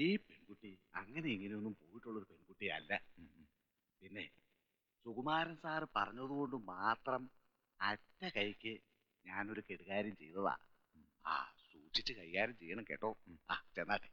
ഈ പെൺകുട്ടി അങ്ങനെ ഇങ്ങനെയൊന്നും പോയിട്ടുള്ളൊരു പെൺകുട്ടിയല്ല. പിന്നെ സുകുമാരൻ സാറ് പറഞ്ഞതുകൊണ്ട് മാത്രം അറ്റ കൈക്ക് ഞാനൊരു കെടുകാര്യം ചെയ്തതാ. സൂക്ഷിച്ച് കൈകാര്യം ചെയ്യണം കേട്ടോ. ചെന്നാട്ടെ.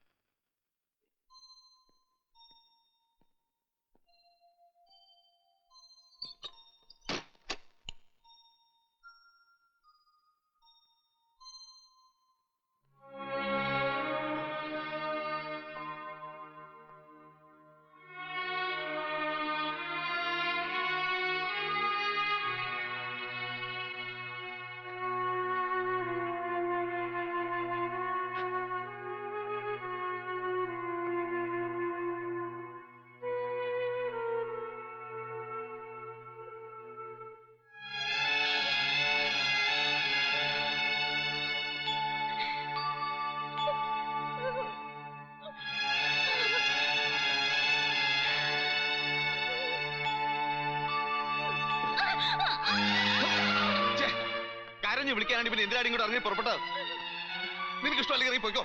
കരഞ്ഞു വിളിക്കാനാണ് പിന്നെ എന്തിനാണ് ഇങ്ങോട്ട് ഇറങ്ങി പുറപ്പെട്ടത്? നിനക്ക് ഇഷ്ടമല്ലെങ്കിൽ നീ പോയിക്കോ.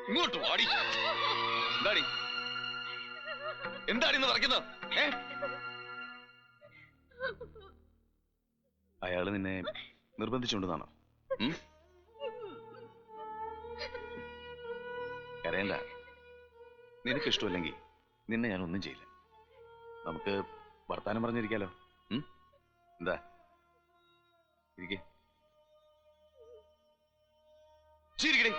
ഇങ്ങോട്ട് വാടി. എന്താടി എന്താടി ഇന്ന് പറയുന്നത്? അയാള് നിന്നെ നിർബന്ധിച്ചുകൊണ്ടെന്നാണോ? കരയണ്ട. നിനക്ക് ഇഷ്ടമല്ലെങ്കിൽ നിന്നെ ഞാൻ ഒന്നും ചെയ്യില്ല. നമുക്ക് വർത്താനം പറഞ്ഞിരിക്കാലോ. എന്താ ഇരിക്കേ. ചിരിക്കണേ.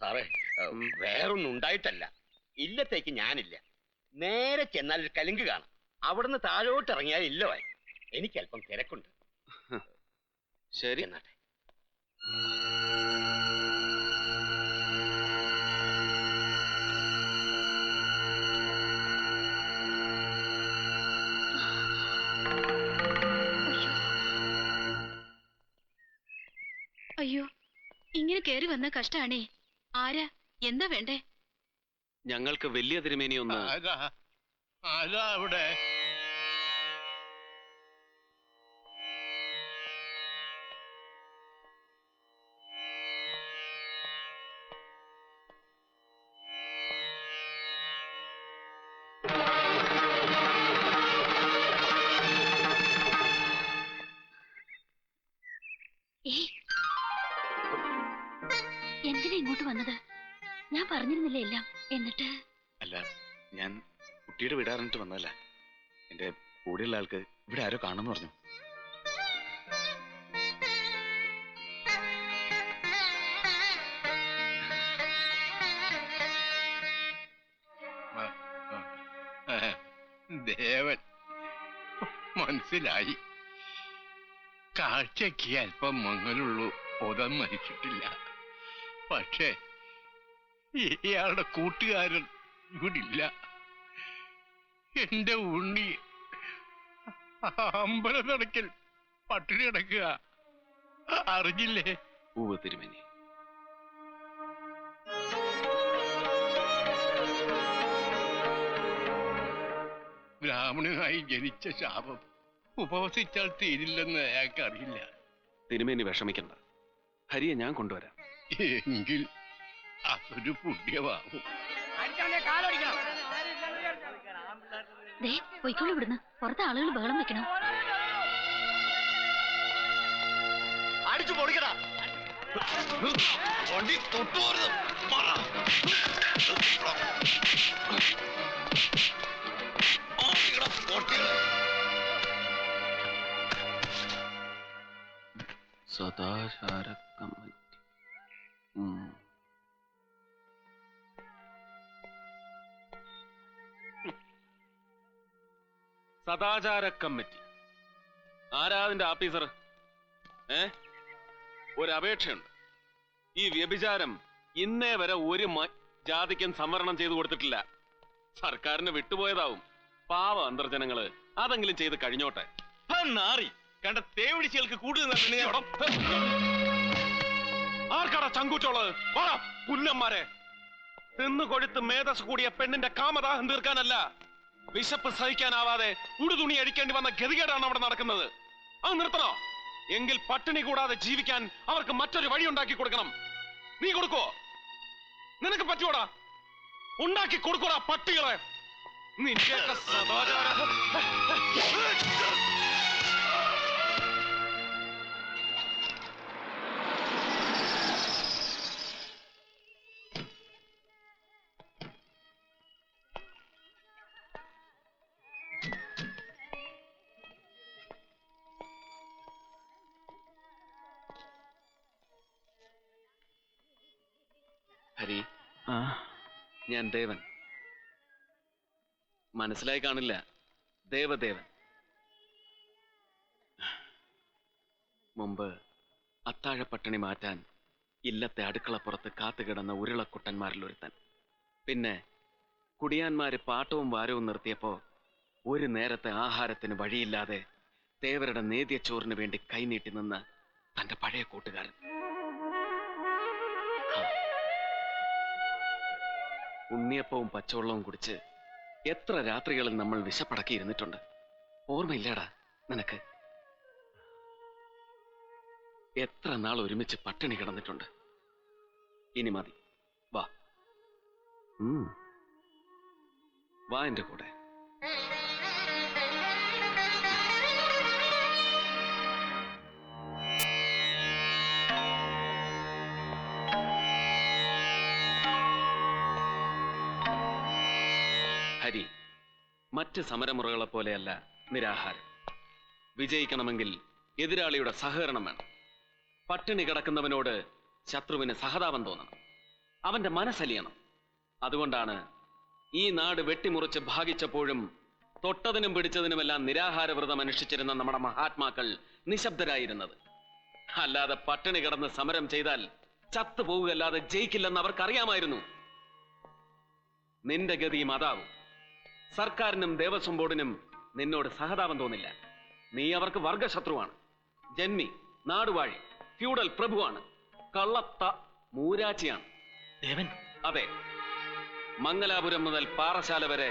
സാറേ, വേറൊന്നും ഉണ്ടായിട്ടല്ല. ഇല്ലത്തേക്ക് ഞാനില്ല. നേരെ ചെന്നാൽ ഒരു കലുങ്ക് കാണാം. അവിടുന്ന് താഴോട്ട് ഇറങ്ങിയാൽ ഇല്ലവായി. എനിക്ക് അല്പം തിരക്കുണ്ട്. ശരി എന്നാട്ടെ. അയ്യോ, ഇങ്ങനെ കേറി വന്ന കഷ്ടാണേ. ആരാ? എന്താ വേണ്ടേ? ഞങ്ങൾക്ക് വലിയ തിരുമേനി ഒന്ന്. ആരാ അവിടെ? എന്തിനാ ഇങ്ങോട്ട് വന്നത്? ഞാൻ പറഞ്ഞിരുന്നില്ലേ എല്ലാം. എന്നിട്ട് അല്ല, ഞാൻ കുട്ടിയുടെ വിടാറിട്ട് വന്നതല്ല. എന്റെ കൂടെയുള്ള ആൾക്ക് ഇവിടെ ആരോ കാണുമെന്ന് പറഞ്ഞു. ദേവൻ, മനസ്സിലായി. കാഴ്ചയ്ക്ക് അല്പം മങ്ങലുള്ളൂ, ബോധം മരിച്ചിട്ടില്ല. പക്ഷേ ഇയാളുടെ കൂട്ടുകാരൻ ഇവിടില്ല. എന്റെ ഉണ്ണി അമ്പലനടക്കൽ പട്ടിണി കിടക്കുക, അറിഞ്ഞില്ലേ? പൂവ് തിരുമേനി. ബ്രാഹ്മണനായി ജനിച്ച ശാപം ഉപവസിച്ചാൽ തീരില്ലെന്ന് അയാൾക്ക് അറിയില്ല. തിരുമേനി വിഷമിക്കണ്ട, ഹരിയെ ഞാൻ കൊണ്ടുവരാം. എങ്കിൽ അതൊരു പുണ്യമാകും. പൊയ്ക്കോളൂ ഇവിടുന്ന്. പുറത്തെ ആളുകൾ ബഹളം വെക്കണം. അടിച്ചു പൊളിക്കടാ. വണ്ടി തൊട്ടുപോരുത്. സദാചാര കമ്മിറ്റി. സദാചാര കമ്മിറ്റി ആരാ അതിന്റെ ആഫീസർ? ഒരു അപേക്ഷയുണ്ട്. ഈ വ്യഭിചാരം ഇന്നേ വരെ ഒരു ജാതിക്കും സംവരണം ചെയ്തു കൊടുത്തിട്ടില്ല. സർക്കാരിന് വിട്ടുപോയതാവും. പാവ അന്തർജനങ്ങള് അതെങ്കിലും ചെയ്ത് കഴിഞ്ഞോട്ടെ. നാറി കണ്ട തേവിടിച്ചുകൾക്ക് കൂടുതൽ ആർക്കാടാ ചങ്കൂറ്റുള്ളത്? വാടാ പുന്നന്മാരെ. തിന്നു കൊഴുത്ത് മേധസ് കൂടിയ പെണ്ണിന്റെ കാമദാഹം തീർക്കാനല്ല, വിശപ്പ് സഹിക്കാനാവാതെ ഉടുതുണി അടിക്കേണ്ടി വന്ന ഗതികേടാണ് അവിടെ നടക്കുന്നത്. അത് നിർത്തണോ? എങ്കിൽ പട്ടിണി കൂടാതെ ജീവിക്കാൻ അവർക്ക് മറ്റൊരു വഴി ഉണ്ടാക്കി കൊടുക്കണം. നീ കൊടുക്കോ? നിനക്ക് പറ്റുവോടാ? ഉണ്ടാക്കി കൊടുക്കോടാ പട്ടികളെ. നിന്റെയൊക്കെ സദാചാരം. ഹരി, ഞാൻ ദേവൻ. മനസ്സിലായി കാണില്ല. ദേവദേവൻ. മുമ്പ് അത്താഴപ്പട്ടിണി മാറ്റാൻ ഇല്ലത്തെ അടുക്കളപ്പുറത്ത് കാത്തുകിടന്ന ഉരുളക്കുട്ടന്മാരിൽ ഒരുത്തൻ. പിന്നെ കുടിയാന്മാര് പാട്ടവും വാരവും നിർത്തിയപ്പോ ഒരു നേരത്തെ ആഹാരത്തിന് വഴിയില്ലാതെ ദേവരുടെ നേദ്യച്ചോറിന് വേണ്ടി കൈനീട്ടി നിന്ന് തന്റെ പഴയ കൂട്ടുകാരൻ. ഉണ്ണിയപ്പവും പച്ചവെള്ളവും കുടിച്ച് എത്ര രാത്രികളിൽ നമ്മൾ വിശപ്പടക്കി ഇരുന്നിട്ടുണ്ട്. ഓർമ്മയില്ലടാ നിനക്ക്? എത്ര നാൾ ഒരുമിച്ച് പട്ടിണി കിടന്നിട്ടുണ്ട്. ഇനി മതി, വാ. വാ എന്റെ കൂടെ. ഹരി, മറ്റ് സമരമുറകളെ പോലെയല്ല നിരാഹാരം. വിജയിക്കണമെങ്കിൽ എതിരാളിയുടെ സഹകരണം വേണം. പട്ടിണി കിടക്കുന്നവനോട് ശത്രുവിന് സഹതാപം തോന്നണം. അവന്റെ മനസ്സലിയണം. അതുകൊണ്ടാണ് ഈ നാട് വെട്ടിമുറിച്ച് ഭാഗിച്ചപ്പോഴും തൊട്ടതിനും പിടിച്ചതിനുമെല്ലാം നിരാഹാര വ്രതം അനുഷ്ഠിച്ചിരുന്ന നമ്മുടെ മഹാത്മാക്കൾ നിശബ്ദരായിരുന്നത്. അല്ലാതെ പട്ടിണി കിടന്ന് സമരം ചെയ്താൽ ചത്തുപോവുകയല്ലാതെ ജയിക്കില്ലെന്ന് അവർക്കറിയാമായിരുന്നു. നിന്റെ ഗതിയും അതാവും. സർക്കാരിനും ദേവസ്വം ബോർഡിനും നിന്നോട് സഹതാപം തോന്നില്ല. നീ അവർക്ക് വർഗശത്രുവാണ്. ജന്മി, നാടുവാഴി, ഫ്യൂഡൽ പ്രഭുവാണ്. കള്ളത്ത മൂരാച്ചിയാണ്. ദേവൻ? അതെ. മംഗലാപുരം മുതൽ പാറശാല വരെ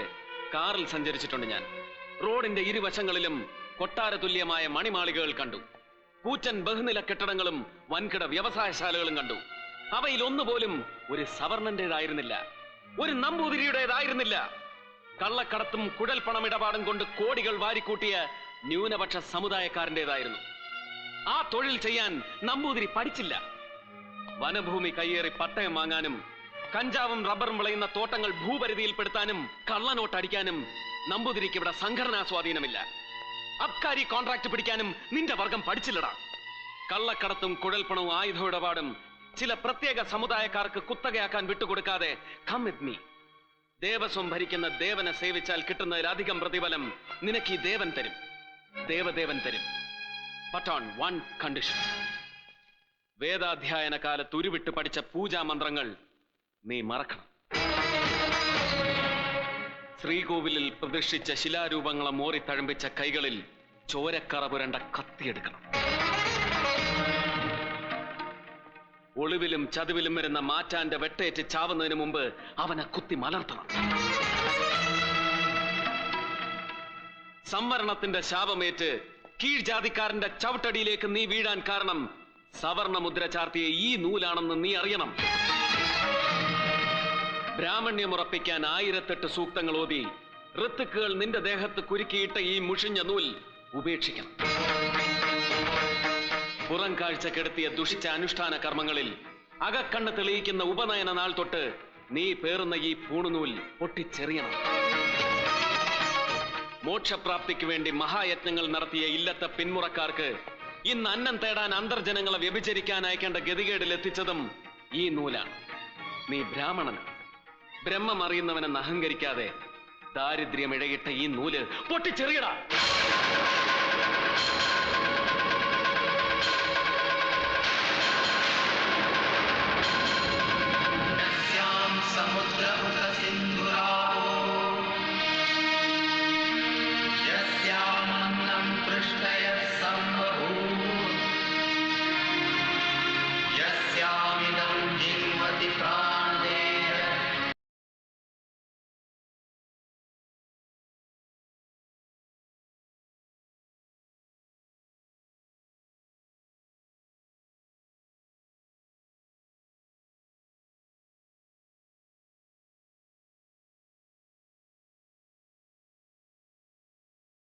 കാറിൽ സഞ്ചരിച്ചിട്ടുണ്ട് ഞാൻ. റോഡിന്റെ ഇരുവശങ്ങളിലും കൊട്ടാര തുല്യമായ മണിമാളികകൾ കണ്ടു. കൂറ്റൻ ബഹുനില കെട്ടിടങ്ങളും വൻകിട വ്യവസായശാലകളും കണ്ടു. അവയിൽ ഒന്നുപോലും ഒരു സവർണന്റേതായിരുന്നില്ല, ഒരു നമ്പൂതിരിയുടേതായിരുന്നില്ല. കള്ളക്കടത്തും കുഴൽപ്പണം ഇടപാടും കൊണ്ട് കോടികൾ വാരിക്കൂട്ടിയ ന്യൂനപക്ഷ സമുദായക്കാരൻ്റെതായിരുന്നു. ആ തൊഴിൽ ചെയ്യാൻ നമ്പൂതിരി പഠിച്ചില്ല. വനഭൂമി കയ്യേറി പട്ടയം വാങ്ങാനും കഞ്ചാവും റബ്ബറും വിളയുന്ന തോട്ടങ്ങൾ ഭൂപരിധിയിൽപ്പെടുത്താനും കള്ളനോട്ടടിക്കാനും നമ്പൂതിരിക്ക് ഇവിടെ സംഘടനാ സ്വാധീനമില്ല. അബ്കാരി കോൺട്രാക്ട് പിടിക്കാനും നിന്റെ വർഗം പഠിച്ചില്ലടാ. കള്ളക്കടത്തും കുഴൽപ്പണവും ആയുധ ഇടപാടും ചില പ്രത്യേക സമുദായക്കാർക്ക് കുത്തകയാക്കാൻ വിട്ടുകൊടുക്കാതെ കം വിത്ത് മീ. ദേവസ്വം ഭരിക്കുന്ന ദേവനെ സേവിച്ചാൽ കിട്ടുന്നതിലധികം പ്രതിഫലം നിനക്ക് ഈ ദേവൻ തരും, ദേവദേവൻ തരും. But on one condition. വേദാധ്യായന കാലത്ത് ഉരുവിട്ട് പഠിച്ച പൂജാമന്ത്രങ്ങൾ നീ മറക്കണം. ശ്രീകോവിലിൽ പ്രതിഷ്ഠിച്ച ശിലാരൂപങ്ങളെ മോറി തഴമ്പിച്ച കൈകളിൽ ചോരക്കറ പുരണ്ട കത്തിയെടുക്കണം. ഒളിവിലും ചതുവിലും വരുന്ന മാറ്റാന്റെ വെട്ടേറ്റ് ചാവുന്നതിന് മുമ്പ് അവനെ കുത്തി മലർത്തണം. സംവരണത്തിന്റെ ശാപമേറ്റ് കീഴ്ജാതിക്കാരന്റെ ചവിട്ടടിയിലേക്ക് നീ വീഴാൻ കാരണം സവർണ മുദ്ര ചാർത്തിയ ഈ നൂലാണെന്ന് നീ അറിയണം. ബ്രാഹ്മണ്യമുറപ്പിക്കാൻ 1008 സൂക്തങ്ങൾ ഓതി ഋത്തുക്കുകൾ നിന്റെ ദേഹത്ത് കുരുക്കിയിട്ട ഈ മുഷിഞ്ഞ നൂൽ ഉപേക്ഷിക്കണം. പുറം കാഴ്ച കെടുത്തിയ ദുഷിച്ച അനുഷ്ഠാന കർമ്മങ്ങളിൽ അകക്കണ്ണ് തെളിയിക്കുന്ന ഉപനയന നാൾ തൊട്ട് നീ പേറുന്ന ഈ പൂണുനൂൽ പൊട്ടിച്ചെറിയണം. മോക്ഷപ്രാപ്തിക്ക് വേണ്ടി മഹായജ്ഞങ്ങൾ നടത്തിയ ഇല്ലത്തെ പിന്മുറക്കാർക്ക് ഇന്ന് അന്നം തേടാൻ അന്തർജനങ്ങളെ വ്യഭിചരിക്കാൻ അയക്കേണ്ട ഗതികേടിൽ എത്തിച്ചതും ഈ നൂലാണ്. നീ ബ്രാഹ്മണന്, ബ്രഹ്മം അറിയുന്നവനെന്ന് അഹങ്കരിക്കാതെ ദാരിദ്ര്യം ഇഴയിട്ട ഈ നൂല് പൊട്ടിച്ചെറിയടാ. സമുദ്രമുഖ സിന്ധു